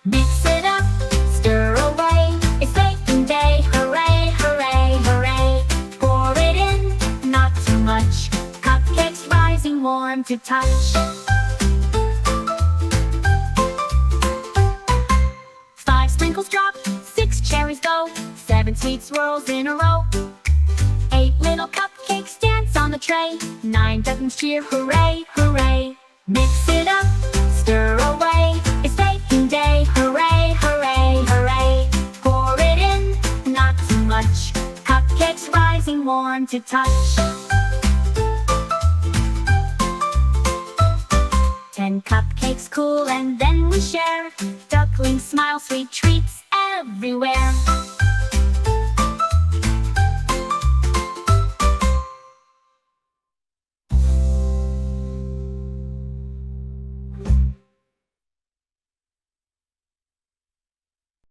Mix it up, stir away, it's baking day, hooray, hooray, hooray. Pour it in, not too much, cupcakes rising warm to touch. 5 sprinkles drop, 6 cherries go, 7 sweet swirls in a row. 8 little cupcakes dance on the tray, 9 ducklings cheer, hooray, hooray. Mix it up, stir away, it's baking day, hooray, hooray, hooray. Pour it in, not too much, cupcakes rising warm to touch. 10 cupcakes cool and then we share, ducklings smile, sweet treats everywhere.